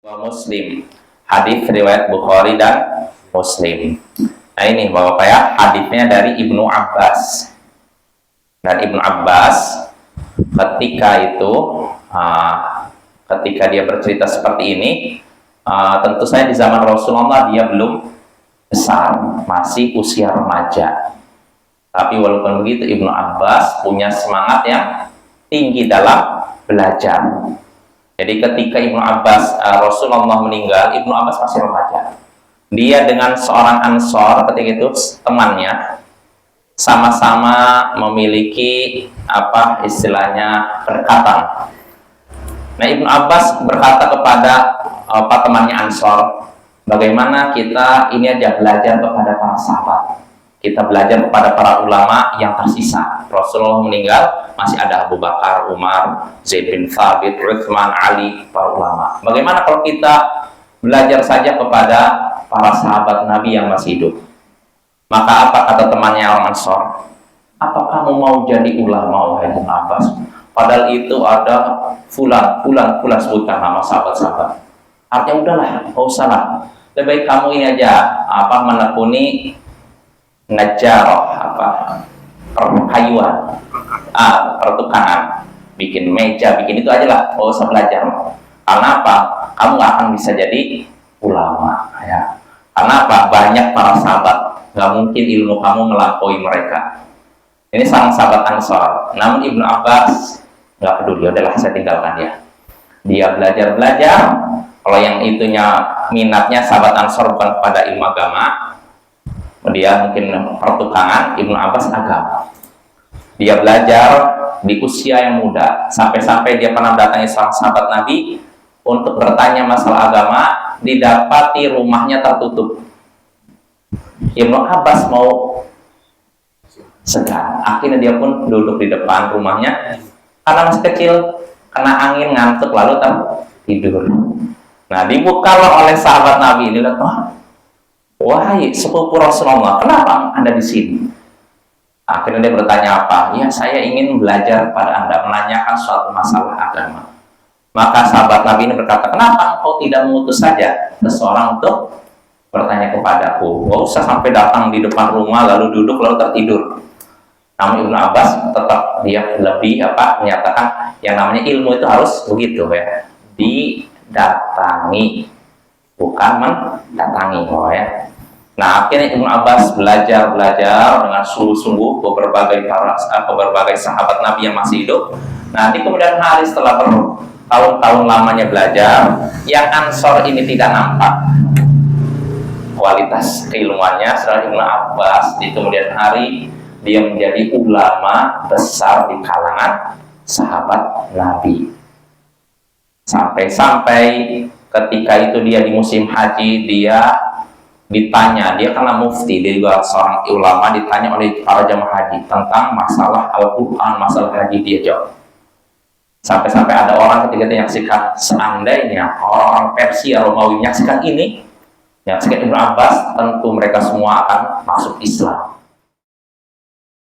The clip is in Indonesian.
Muslim. Hadis riwayat Bukhari dan Muslim. Nah ini Bapak ya, hadisnya dari Ibnu Abbas. Dan Ibnu Abbas ketika itu ketika dia bercerita seperti ini, tentu saja di zaman Rasulullah dia belum besar, masih usia remaja. Tapi walaupun begitu Ibnu Abbas punya semangat yang tinggi dalam belajar. Jadi ketika Ibnu Abbas Rasulullah meninggal, Ibnu Abbas masih remaja. Dia dengan seorang Ansor ketika itu temannya sama-sama memiliki apa istilahnya kedekatan. Nah Ibnu Abbas berkata kepada temannya Ansor, bagaimana kita ini aja belajar kepada para sahabat. Kita belajar kepada para ulama yang tersisa. Rasulullah meninggal, masih ada Abu Bakar, Umar, Zaid bin Thabit, Uthman, Ali, para ulama. Bagaimana kalau kita belajar saja kepada para sahabat Nabi yang masih hidup? Maka apa kata temannya orang Ansor? Apa kamu mau jadi ulama, wahai Ibnu Abbas? Padahal itu ada fulan sebutkan nama sahabat-sahabat. Artinya udahlah, nggak usah lah. Lebih baik kamu ini aja menekuni najarah perkayuan, pertukangan, bikin meja, bikin itu aja lah, nggak usah belajar. Karena apa? Kamu nggak akan bisa jadi ulama, ya. Karena apa? Banyak para sahabat, nggak mungkin ilmu kamu melampaui mereka. Ini sang sahabat Ansor. Namun Ibnu Abbas nggak peduli, udahlah saya tinggalkan dia. Dia belajar. Kalau yang itunya minatnya sahabat Ansor bukan pada ilmu agama, dia mungkin pertukangan, Ibnu Abbas agama. Dia belajar di usia yang muda, sampai-sampai dia pernah datangi seorang sahabat Nabi untuk bertanya masalah agama, didapati rumahnya tertutup. Ibnu Abbas mau segan, akhirnya dia pun duduk di depan rumahnya, karena masih kecil, kena angin, ngantuk, lalu tidur. Nah, dibukalah oleh sahabat Nabi ini, wahai sepupu Rasulullah, kenapa Anda di sini? Akhirnya dia bertanya apa? Ya, saya ingin belajar pada Anda, menanyakan suatu masalah agama. Maka sahabat Nabi ini berkata, kenapa engkau tidak mengutus saja seseorang untuk bertanya kepadaku? Gak usah sampai datang di depan rumah, lalu duduk, lalu tertidur. Namun Ibnu Abbas tetap dia lebih menyatakan yang namanya ilmu itu harus begitu ya, didatangi, bukan mendatangi, ya. Nah, akhirnya Ibnu Abbas belajar dengan sungguh-sungguh berbagai sahabat Nabi yang masih hidup. Nah, di kemudian hari setelah bertahun-tahun lamanya belajar, yang Ansor ini tidak nampak kualitas keilmuannya. Setelah Ibnu Abbas di kemudian hari dia menjadi ulama besar di kalangan sahabat Nabi. Sampai-sampai ketika itu dia di musim haji, dia ditanya, dia karena mufti, dia juga seorang ulama, ditanya oleh para jamaah haji tentang masalah Al-Quran, masalah haji, dia jawab. Sampai-sampai ada orang ketika menyaksikan, seandainya orang Persia, Romawi menyaksikan ini, menyaksikan Ibnu Abbas, tentu mereka semua akan masuk Islam.